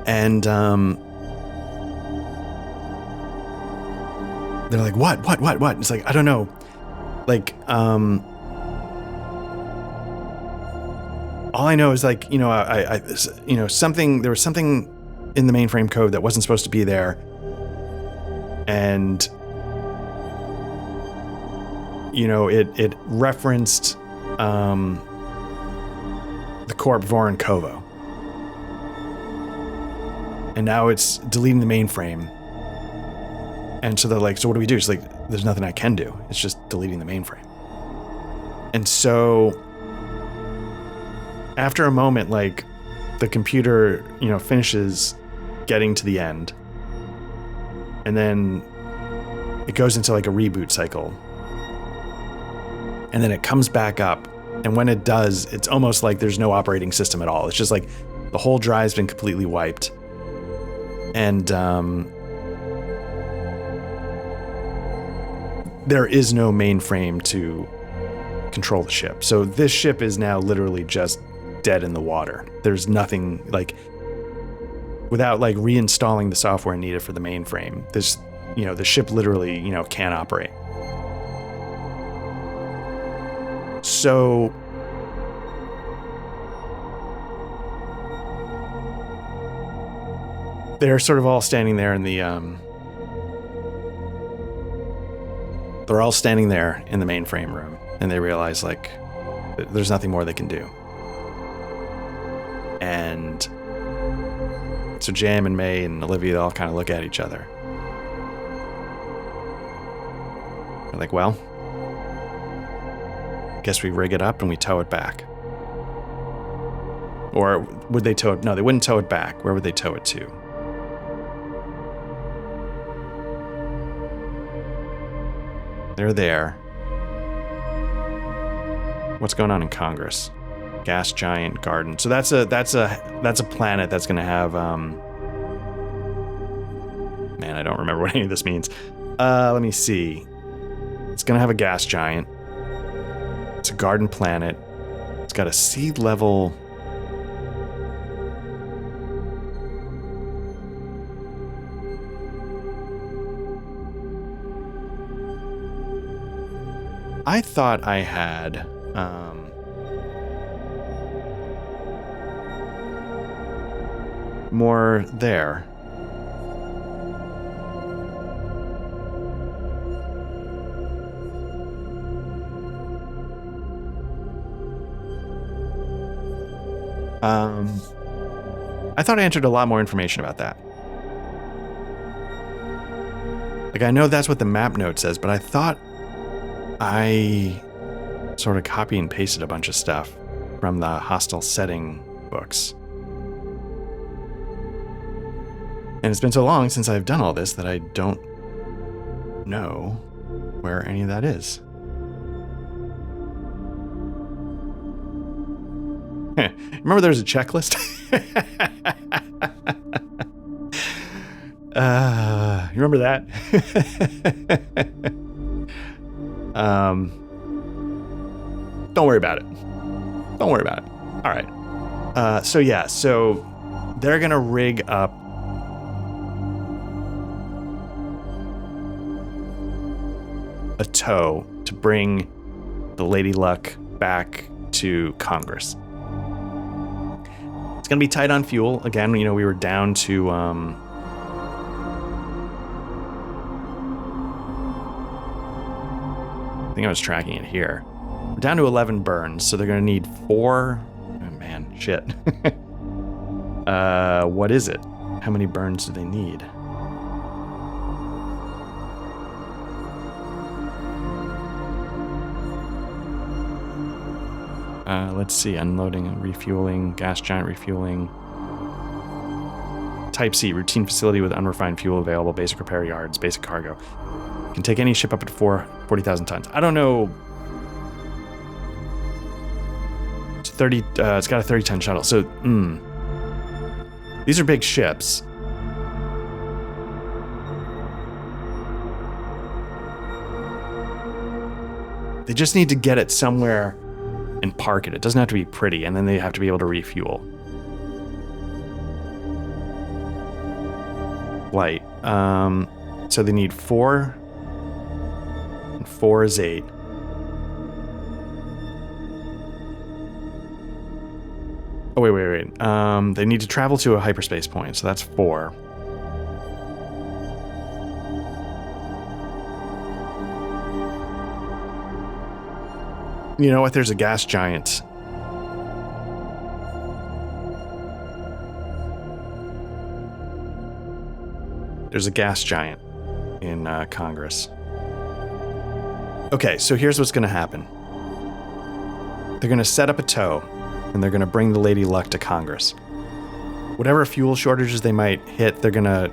And they're like, what? It's like, I don't know. Like, all I know is like, something, there was something in the mainframe code that wasn't supposed to be there. And, it referenced the corp Voronkovo. And now it's deleting the mainframe. And so they're like, so what do we do? It's like, there's nothing I can do. It's just deleting the mainframe. And so after a moment, like the computer, finishes getting to the end. And then it goes into like a reboot cycle. And then it comes back up. And when it does, it's almost like there's no operating system at all. It's just like the whole drive's been completely wiped. And there is no mainframe to control the ship. So this ship is now literally just dead in the water. There's nothing, like, without like reinstalling the software needed for the mainframe, this, the ship literally, can't operate. So they're sort of all standing there in the they're all standing there in the mainframe room, and they realize like there's nothing more they can do. And so Jam and May and Olivia all kind of look at each other. They're like, well, guess we rig it up and we tow it back. Or would they tow it? No, they wouldn't tow it back. Where would they tow it to? They're there. What's going on in Congress? Gas giant garden. So that's a planet that's gonna have man, I don't remember what any of this means. Let me see. It's gonna have a gas giant. It's a garden planet. It's got a sea level. I thought I had more there. I thought I entered a lot more information about that. Like, I know that's what the map note says, but I thought I sort of copy and pasted a bunch of stuff from the hostile setting books. And it's been so long since I've done all this that I don't know where any of that is. Remember there's a checklist? You remember that? Don't worry about it. Don't worry about it. All right. So they're going to rig up a tow to bring the Lady Luck back to Congress. It's going to be tight on fuel. Again, we were down to... I think I was tracking it here. We're down to 11 burns, so they're going to need 4... Oh, man, shit. What is it? How many burns do they need? Let's see. Unloading and refueling. Gas giant refueling. Type C. Routine facility with unrefined fuel available. Basic repair yards. Basic cargo. Can take any ship up to 40,000 tons. I don't know. It's 30. It's got a 30-ton shuttle. So, these are big ships. They just need to get it somewhere and park it. It doesn't have to be pretty, and then they have to be able to refuel. Light. So they need 4. And 4 is 8. Oh, wait. They need to travel to a hyperspace point, so that's 4. You know what? There's a gas giant. There's a gas giant in Congress. Okay, so here's what's going to happen. They're going to set up a tow, and they're going to bring the Lady Luck to Congress. Whatever fuel shortages they might hit, they're going to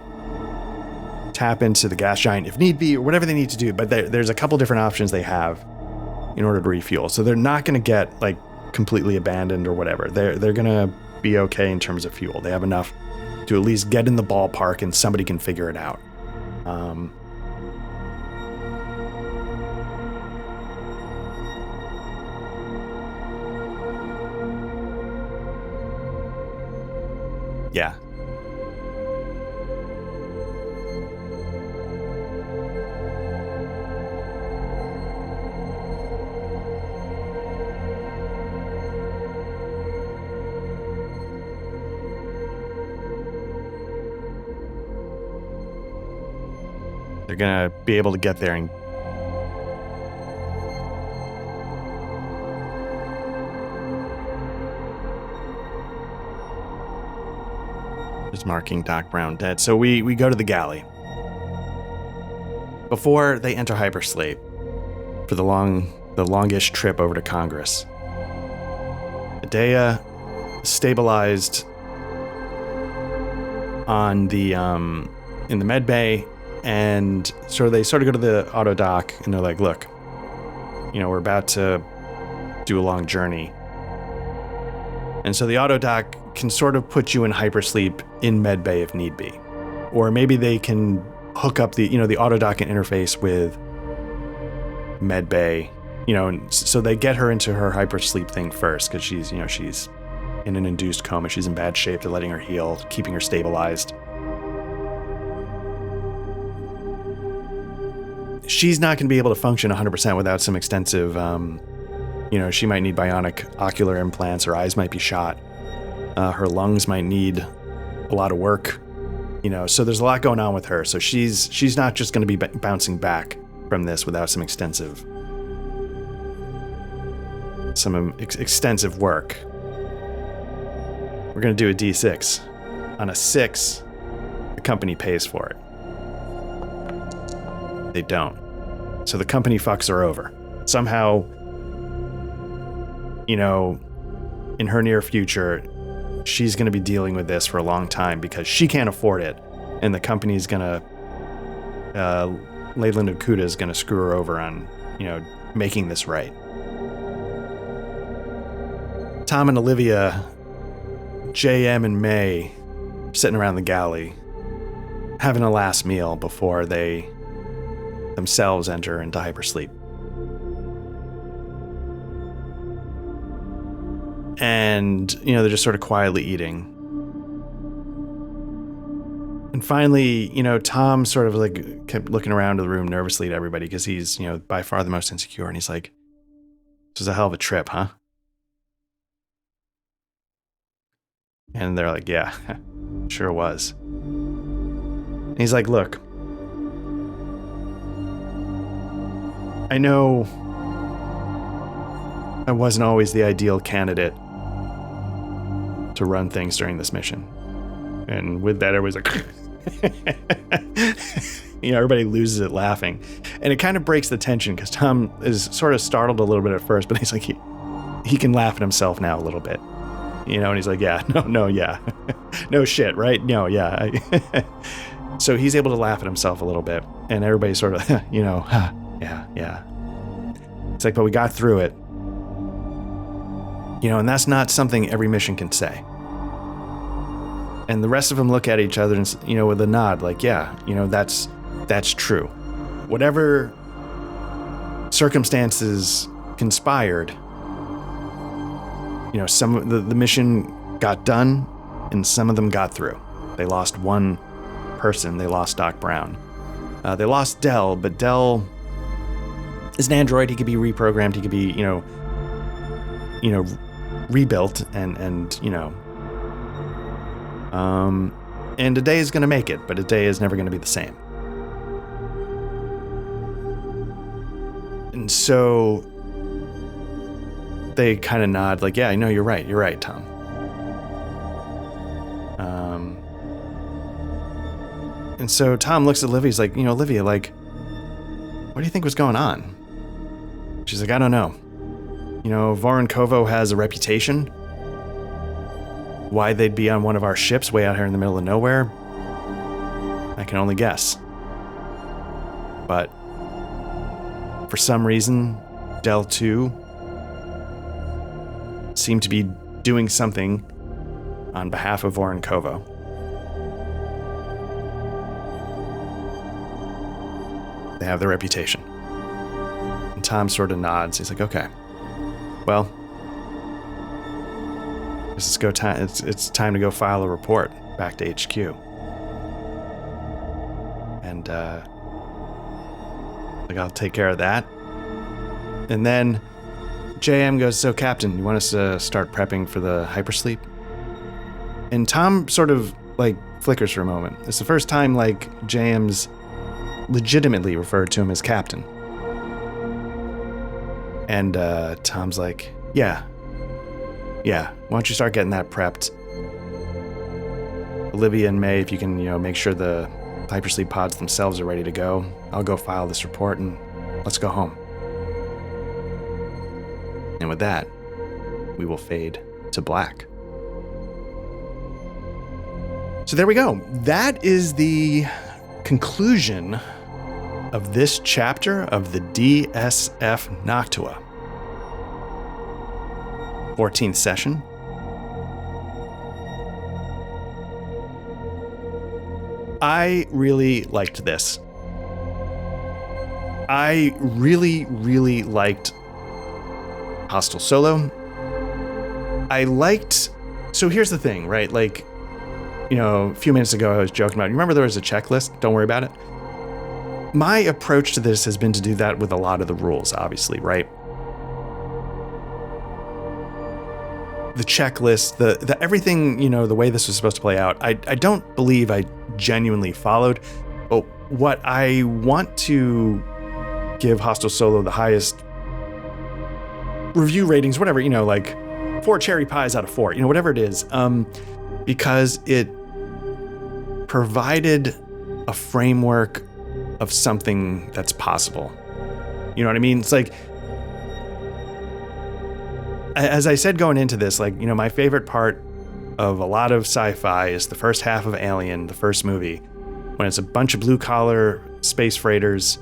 tap into the gas giant if need be, or whatever they need to do. But there's a couple different options they have in order to refuel. So they're not going to get like completely abandoned or whatever. They're going to be okay in terms of fuel. They have enough to at least get in the ballpark and somebody can figure it out. Yeah. They're going to be able to get there and just marking Doc Brown dead. So we go to the galley. Before they enter hypersleep for the longish trip over to Congress, Adea stabilized on the in the med bay. And so they sort of go to the auto dock and they're like, look, we're about to do a long journey. And so the auto dock can sort of put you in hypersleep in medbay if need be. Or maybe they can hook up the auto dock and interface with medbay, and so they get her into her hypersleep thing first because she's in an induced coma. She's in bad shape. They're letting her heal, keeping her stabilized. She's not going to be able to function 100% without some extensive, she might need bionic ocular implants. Her eyes might be shot. Her lungs might need a lot of work, so there's a lot going on with her. So she's not just going to be bouncing back from this without some extensive work. we're going to do a D6. On a 6, the company pays for it. They don't. So the company fucks her over. Somehow, you know, in her near future, she's going to be dealing with this for a long time because she can't afford it. And the company's going to, Leyland Okuda is going to screw her over on, you know, making this right. Tom and Olivia, JM and May, sitting around the galley, having a last meal before they themselves enter into hypersleep. And, you know, they're just sort of quietly eating. And finally, you know, Tom sort of like kept looking around the room nervously at everybody because he's, you know, by far the most insecure. And he's like, this was a hell of a trip, huh? And they're like, yeah, sure was. And he's like, look, I know I wasn't always the ideal candidate to run things during this mission. And with that, everybody's like, you know, everybody loses it laughing. And it kind of breaks the tension because Tom is sort of startled a little bit at first, but he's like, he can laugh at himself now a little bit. You know, and he's like, yeah, no, yeah. No shit, right? No, yeah. So he's able to laugh at himself a little bit. And everybody's sort of, you know, yeah. It's like, but we got through it. You know, and that's not something every mission can say. And the rest of them look at each other and, you know, with a nod, like, yeah, you know, that's true. Whatever circumstances conspired, you know, some of the mission got done and some of them got through. They lost one person. They lost Doc Brown. They lost Dell, but Dell is an android. He could be reprogrammed. He could be, you know, rebuilt and you know, and a day is going to make it, but a day is never going to be the same. And so they kind of nod like, yeah, I know you're right, Tom. And so Tom looks at Olivia, he's like, you know, Olivia, like, what do you think was going on? She's like, I don't know. You know, Voronkovo has a reputation. Why they'd be on one of our ships way out here in the middle of nowhere, I can only guess. But for some reason, Del 2 seemed to be doing something on behalf of Voronkovo. They have their reputation. And Tom sort of nods. He's like, okay. Well, it's time to go file a report back to HQ. And like, I'll take care of that. And then JM goes, so Captain, you want us to start prepping for the hypersleep? And Tom sort of like flickers for a moment. It's the first time like JM's legitimately referred to him as Captain. And Tom's like, yeah, why don't you start getting that prepped? Olivia and May, if you can, you know, make sure the hypersleep pods themselves are ready to go. I'll go file this report and let's go home. And with that, we will fade to black. So there we go. That is the conclusion of this chapter of the DSF Noctua. 14th session. I really liked this. I really, really liked Hostile Solo. So here's the thing, right? Like, you know, a few minutes ago I was joking about, you remember there was a checklist? Don't worry about it. My approach to this has been to do that with a lot of the rules, obviously, right? The checklist, the everything, you know, the way this was supposed to play out, I don't believe I genuinely followed. But what I want to give Hostile Solo the highest review ratings, whatever, you know, like 4 cherry pies out of 4, whatever it is, because it provided a framework of something that's possible. You know what I mean? It's like, as I said going into this, like, my favorite part of a lot of sci-fi is the first half of Alien, the first movie, when it's a bunch of blue-collar space freighters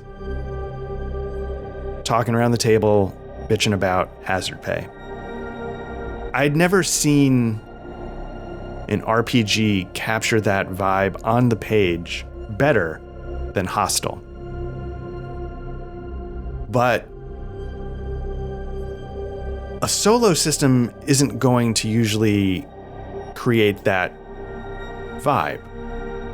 talking around the table, bitching about hazard pay. I'd never seen an RPG capture that vibe on the page better than Hostile. But a solo system isn't going to usually create that vibe,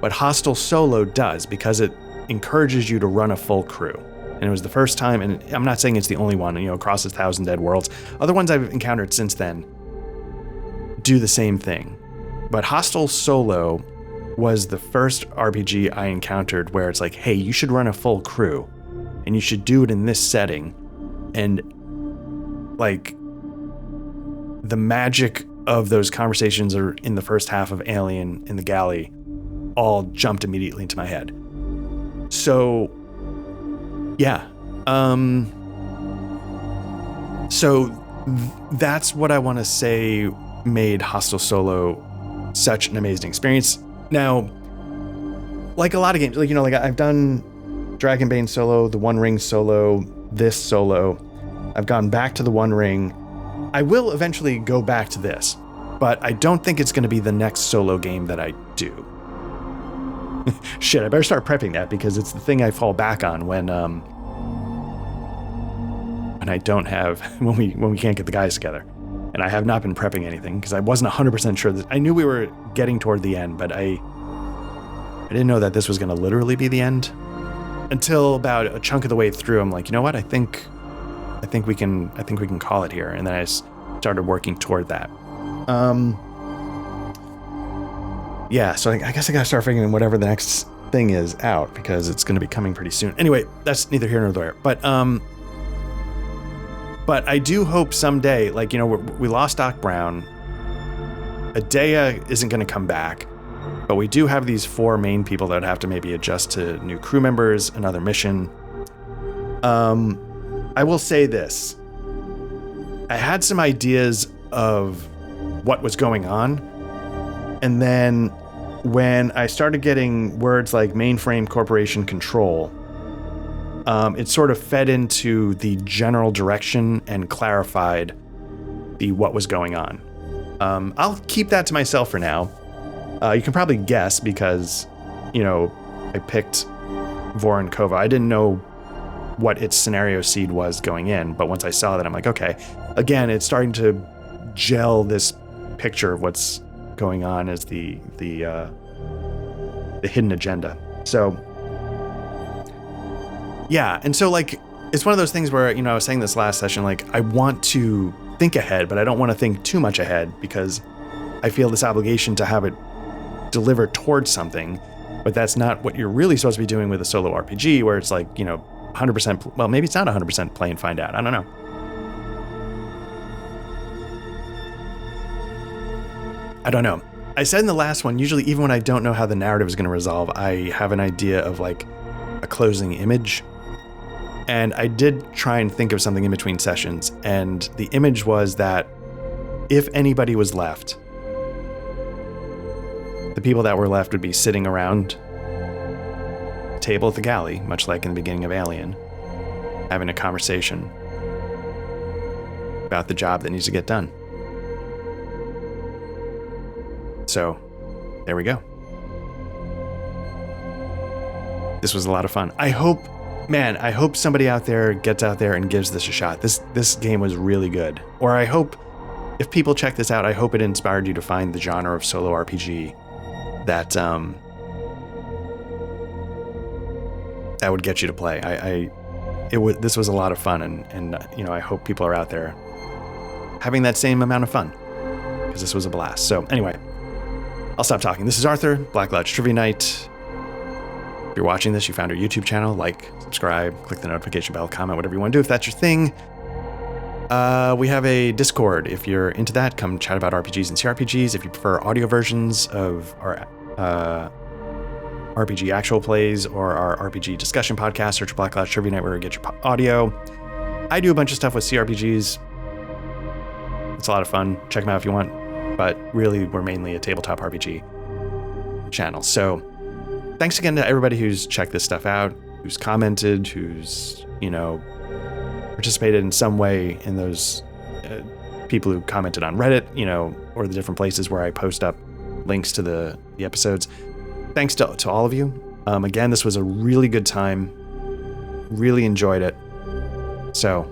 but Hostile Solo does, because it encourages you to run a full crew. And it was the first time, and I'm not saying it's the only one, across 1,000 Dead Worlds. Other ones I've encountered since then do the same thing. But Hostile Solo was the first RPG I encountered where it's like, hey, you should run a full crew, and you should do it in this setting. And like, the magic of those conversations are in the first half of Alien in the galley all jumped immediately into my head. So, yeah. That's what I want to say made Hostile Solo such an amazing experience. Now, like a lot of games, like I've done Dragonbane solo, the One Ring solo, this solo. I've gone back to the One Ring. I will eventually go back to this, but I don't think it's going to be the next solo game that I do. Shit, I better start prepping that, because it's the thing I fall back on when I don't have, when we can't get the guys together. And I have not been prepping anything because I wasn't 100% sure that I knew we were getting toward the end, but I didn't know that this was going to literally be the end until about a chunk of the way through. I'm like, you know what? I think we can call it here. And then I started working toward that. Yeah, so I guess I gotta start figuring whatever the next thing is out, because it's gonna be coming pretty soon. Anyway, that's neither here nor there. But I do hope someday, like, we lost Doc Brown. Adea isn't gonna come back, but we do have these 4 main people that would have to maybe adjust to new crew members, another mission. I will say this. I had some ideas of what was going on, and then when I started getting words like mainframe corporation control, it sort of fed into the general direction and clarified what was going on. I'll keep that to myself for now. You can probably guess, because, I picked Voronkova. I didn't know what its scenario seed was going in, but once I saw that, I'm like, okay. Again, it's starting to gel this picture of what's going on as the hidden agenda. So, yeah, and so, like, it's one of those things where, I was saying this last session, like, I want to think ahead, but I don't want to think too much ahead, because I feel this obligation to have it deliver towards something, but that's not what you're really supposed to be doing with a solo RPG, where it's like, 100%, well, maybe it's not 100% play and find out. I don't know. I said in the last one, usually even when I don't know how the narrative is going to resolve, I have an idea of like a closing image. And I did try and think of something in between sessions. And the image was that if anybody was left, the people that were left would be sitting around a table at the galley, much like in the beginning of Alien, having a conversation about the job that needs to get done. So, there we go. This was a lot of fun. I hope somebody out there gets out there and gives this a shot. This game was really good. Or I hope, if people check this out, I hope it inspired you to find the genre of solo RPG that that would get you to play. This was a lot of fun, and I hope people are out there having that same amount of fun, because this was a blast. So anyway, I'll stop talking. This is Arthur, Black Lodge Trivia Night. If you're watching this, you found our YouTube channel. Like, subscribe, click the notification bell, comment, whatever you want to do if that's your thing. We have a Discord. If you're into that, come chat about RPGs and CRPGs. If you prefer audio versions of our RPG actual plays or our RPG discussion podcast, search Black Lodge Trivia Night where you get your audio. I do a bunch of stuff with CRPGs. It's a lot of fun. Check them out if you want. But really, we're mainly a tabletop RPG channel. So thanks again to everybody who's checked this stuff out, who's commented, who's, participated in some way in those people who commented on Reddit, or the different places where I post up links to the episodes. Thanks to all of you. Again, this was a really good time. Really enjoyed it. So,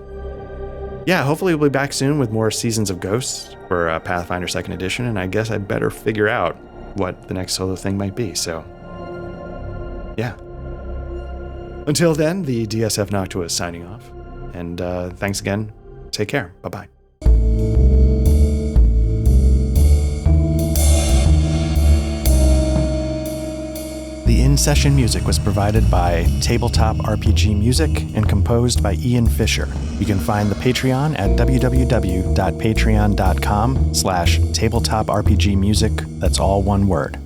yeah, hopefully we'll be back soon with more Seasons of Ghosts for Pathfinder 2nd Edition, and I guess I better figure out what the next solo thing might be. So, yeah. Until then, the DSF Noctua is signing off. And thanks again. Take care. Bye-bye. The in-session music was provided by Tabletop RPG Music and composed by Ian Fisher. You can find the Patreon at www.patreon.com/tabletop RPG music. That's all one word.